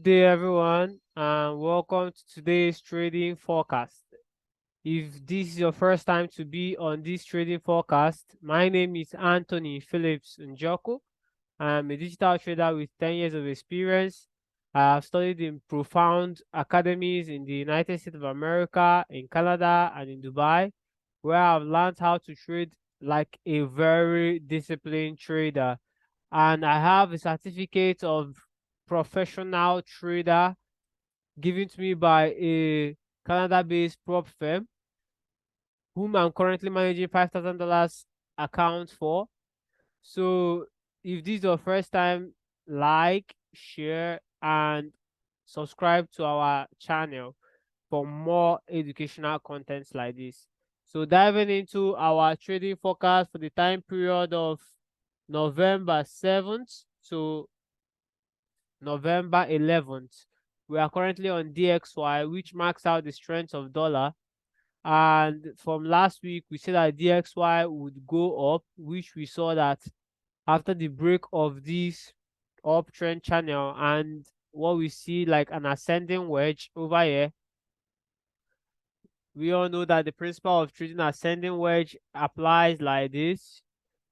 day, everyone, and welcome to today's trading forecast. If this is your first time to be on this trading forecast, my name is Anthony Phillips Njoku. I'm a digital trader with 10 years of experience. I have studied in profound academies in the United States of America, in Canada, and in Dubai, where I've learned how to trade like a very disciplined trader. And I have a certificate of professional trader given to me by a Canada-based prop firm, whom I'm currently managing $5,000 account for. So if this is your first time, like, share, and subscribe to our channel for more educational contents like this. So diving into our trading forecast for the time period of November 7th to November 11th. We are currently on DXY, which marks out the strength of dollar. And from last week, we said that DXY would go up, which we saw that after the break of this uptrend channel and what we see like an ascending wedge over here. We all know that the principle of trading ascending wedge applies like this.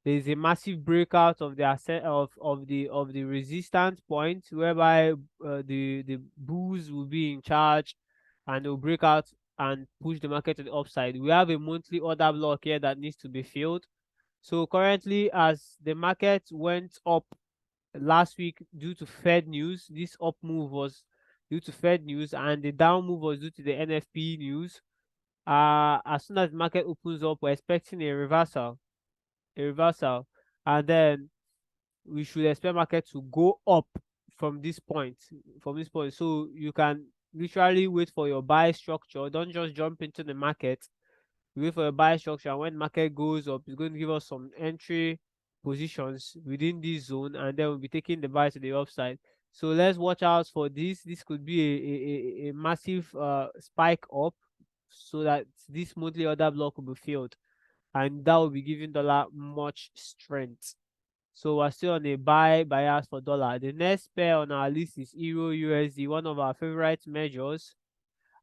There's a massive breakout of the of the resistance point, whereby the bulls will be in charge and they'll break out and push the market to the upside. We have a monthly order block here that needs to be filled. So currently, as the market went up last week due to Fed news, this up move was due to Fed news, and the down move was due to the NFP news. As soon as the market opens up, we're expecting a reversal, and then we should expect market to go up from this point. So you can literally wait for your buy structure. Don't just jump into the market. Wait for your buy structure, and when market goes up, it's going to give us some entry positions within this zone, and then we'll be taking the buy to the upside. So let's watch out for this could be a massive spike up, so that this monthly order block will be filled, and that will be giving dollar much strength. So we're still on a buy bias for dollar. The next pair on our list is Euro USD, one of our favorite measures.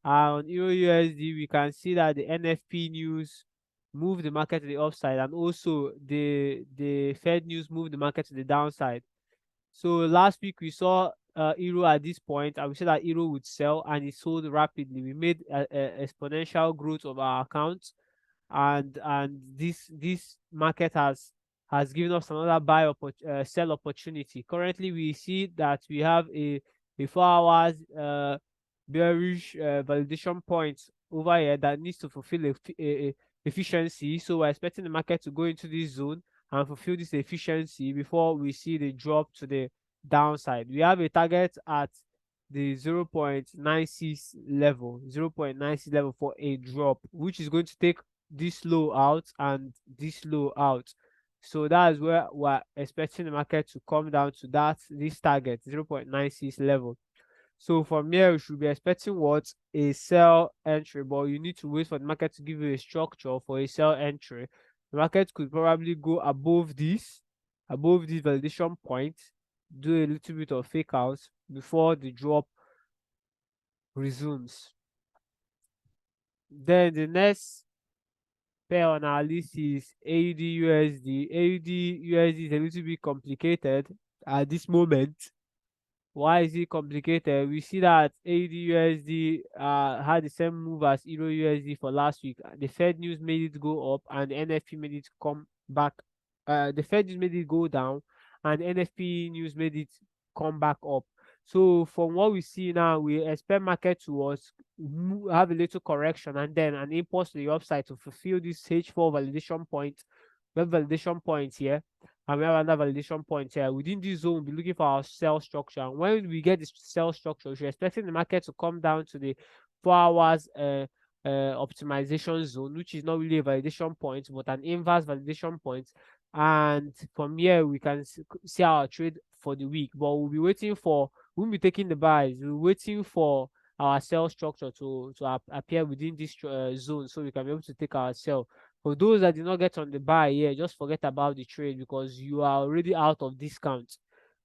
On Euro USD, we can see that the NFP news moved the market to the upside, and also the Fed news moved the market to the downside. So last week we saw Euro at this point, and we said that Euro would sell, and it sold rapidly. We made a exponential growth of our accounts, and this market has given us another sell opportunity. Currently, we see that we have a 4 hours bearish validation point over here that needs to fulfill a efficiency. So we're expecting the market to go into this zone and fulfill this efficiency before we see the drop to the downside. We have a target at the 0.96 level, 0.96 level for a drop, which is going to take this low out and this low out. So that is where we're expecting the market to come down to this target, 0.96 level. So from here, we should be expecting what? A sell entry, but you need to wait for the market to give you a structure for a sell entry. The market could probably go above this validation point, do a little bit of fake out before the drop resumes. Then the next pair on our list is AUD USD. AUD USD is a little bit complicated at this moment. Why is it complicated? We see that AUD USD had the same move as Euro USD for last week. The Fed news made it go up, and the NFP made it come back. The Fed news made it go down, and the NFP news made it come back up. So from what we see now, we expect market to have a little correction and then an impulse to the upside to fulfill this H4 validation point. We have validation points here, and we have another validation point here. Within this zone, we'll be looking for our sell structure. And when we get this sell structure, we're expecting the market to come down to the 4 hours optimization zone, which is not really a validation point, but an inverse validation point. And from here, we can see our trade for the week. But we'll be taking the buys. We're waiting for our sell structure to appear within this zone, so we can be able to take our sell. For those that did not get on the buy, just forget about the trade, because you are already out of discount.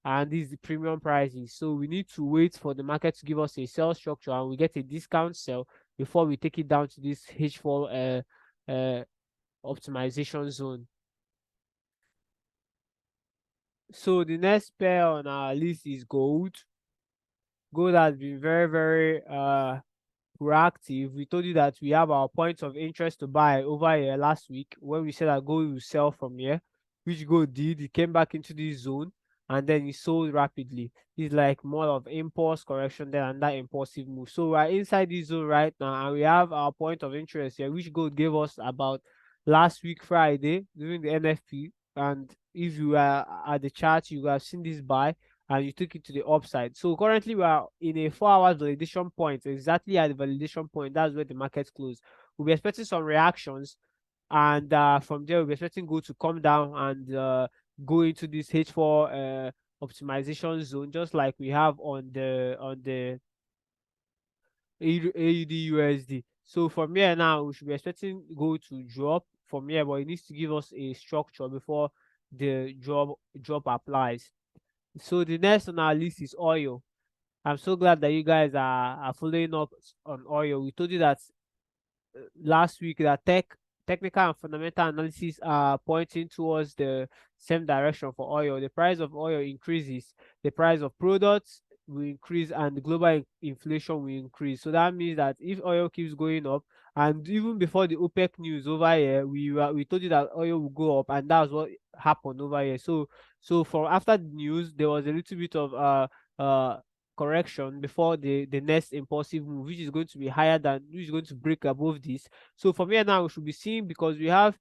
and this is the premium prices. So we need to wait for the market to give us a sell structure, and we get a discount sell before we take it down to this H4 optimization zone. So the next pair on our list is gold. Gold has been very, very proactive. We told you that we have our points of interest to buy over here last week when we said that gold will sell from here, which gold did. It came back into this zone and then it sold rapidly. It's like more of impulse correction than and that impulsive move. So we're inside this zone right now, and we have our point of interest here, which gold gave us about last week Friday during the NFP. And if you are at the chart, you have seen this buy and you took it to the upside. So currently we are in a 4 hours validation point, exactly at the validation point. That's where the market closed. We'll be expecting some reactions, and from there we'll be expecting gold to come down and go into this H4 optimization zone, just like we have on the AUD USD. So from here now, we should be expecting gold to drop from here, but it needs to give us a structure before the drop applies. So the next on our list is oil. I'm so glad that you guys are following up on oil. We told you that last week that technical and fundamental analysis are pointing towards the same direction for oil. The price of oil increases, the price of products will increase, and the global inflation will increase. So that means that if oil keeps going up, and even before the OPEC news over here, we told you that oil will go up, and that's what happened over here. So for after the news, there was a little bit of correction before the next impulsive move, which is going to be higher than, which is going to break above this. So from here now we should be seeing, because we have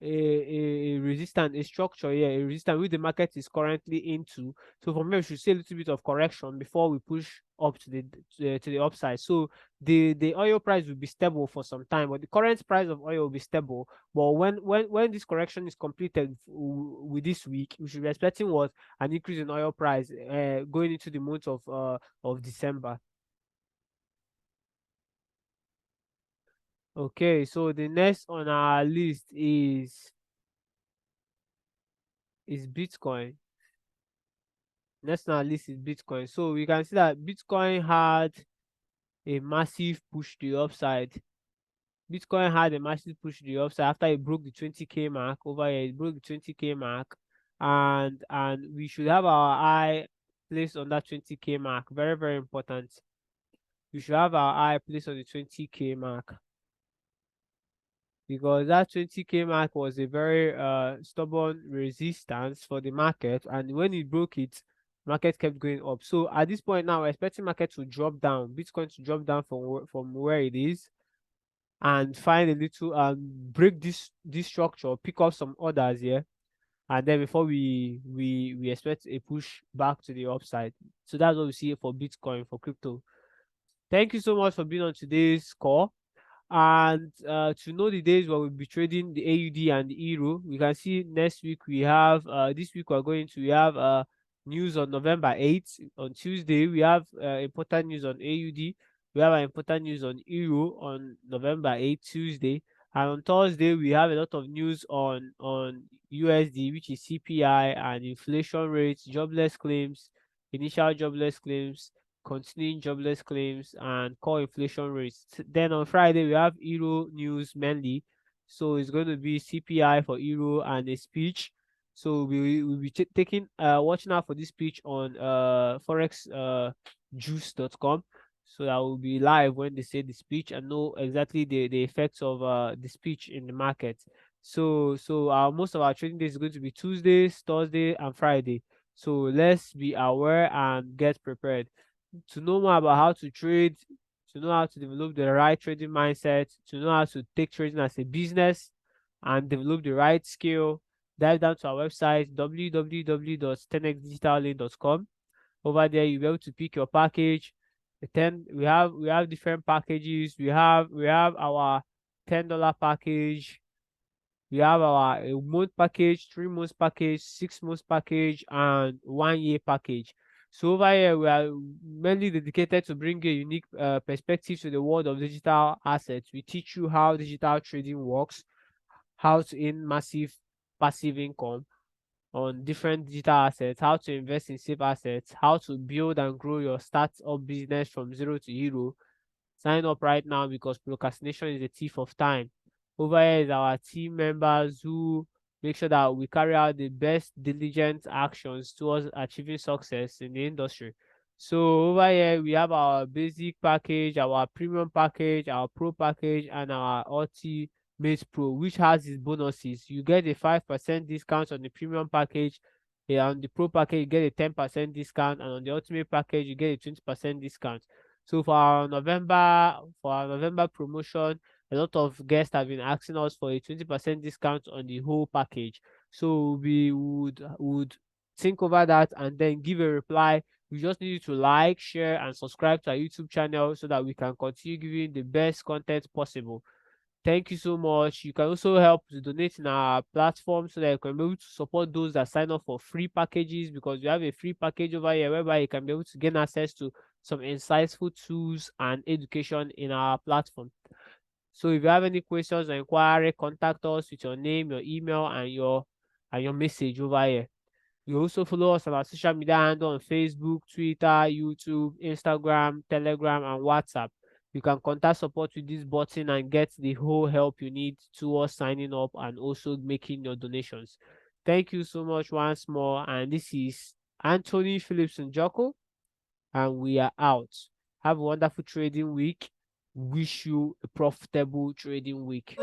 a resistance, a structure here, a resistance which the market is currently into. So from here we should see a little bit of correction before we push up to the upside. So the oil price will be stable for some time, but the current price of oil will be stable. But when this correction is completed with this week, we should be expecting what, an increase in oil price going into the month of December. Okay, so the next on our list is Bitcoin. Next on our list is Bitcoin. So we can see that Bitcoin had a massive push to the upside. Bitcoin had a massive push to the upside after it broke the 20K mark over here. It broke the 20K mark, and we should have our eye placed on that 20K mark. Very, very important. We should have our eye placed on the 20K mark, because that 20K mark was a very stubborn resistance for the market, and when it broke it, market kept going up. So at this point now, we're expecting market to drop down, Bitcoin to drop down from where it is, and find a little break this structure, pick up some orders here, and then before we expect a push back to the upside. So that's what we see for Bitcoin, for crypto. Thank you so much for being on today's call. And to know the days where we'll be trading the AUD and the Euro, we can see next week we have this week we have news on November 8th. On Tuesday, we have important news on AUD. We have important news on Euro on November 8th, Tuesday. And on Thursday, we have a lot of news on USD, which is CPI and inflation rates, jobless claims, initial jobless claims, continuing jobless claims, and core inflation rates. Then on Friday we have Euro news mainly. So it's going to be CPI for Euro and a speech. So we'll be taking watching out for this speech on Forex juice.com. So that will be live when they say the speech and know exactly the effects of the speech in the market. So most of our trading days is going to be Tuesdays, Thursday, and Friday. So let's be aware and get prepared. To know more about how to trade, to know how to develop the right trading mindset, to know how to take trading as a business and develop the right skill, dive down to our website www.10xdigitallink.com. Over there you'll be able to pick your package. We have different packages. We have our $10 package. We have our a month package, 3 months package, 6 months package, and 1 year package. So over here, we are mainly dedicated to bring a unique perspective to the world of digital assets. We teach you how digital trading works, how to earn massive passive income, on different digital assets, how to invest in safe assets, how to build and grow your startup business from zero to hero. Sign up right now because procrastination is a thief of time. Over here is our team members who make sure that we carry out the best diligent actions towards achieving success in the industry. So over here we have our basic package, our premium package, our pro package, and our ultimate pro, which has its bonuses. You get a 5% discount on the premium package. On the pro package, you get a 10% discount, and on the ultimate package, you get a 20% discount. So for our November promotion, a lot of guests have been asking us for a 20% discount on the whole package. So we would think over that and then give a reply. We just need you to like, share, and subscribe to our YouTube channel so that we can continue giving the best content possible. Thank you so much. You can also help to donate in our platform so that you can be able to support those that sign up for free packages, because we have a free package over here whereby you can be able to gain access to some insightful tools and education in our platform. So if you have any questions or inquiry, contact us with your name, your email, and your message over here. You also follow us on our social media handle on Facebook, Twitter, YouTube, Instagram, Telegram, and WhatsApp. You can contact support with this button and get the whole help you need towards signing up and also making your donations. Thank you so much once more. And this is Anthony Phillips and Jocko, and we are out. Have a wonderful trading week. Wish you a profitable trading week.